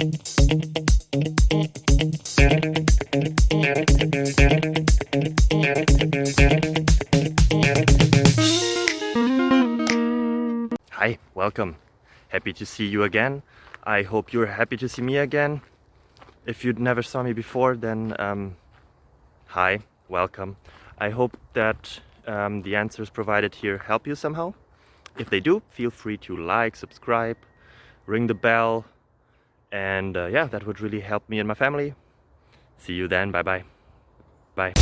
Hi, welcome. Happy to see you again. I hope you're happy to see me again. If you never saw me before, then hi, welcome. I hope that the answers provided here help you somehow. If they do, feel free to like, subscribe, ring the bell, and yeah, that would really help me and my family. See you then. Bye-bye. Bye.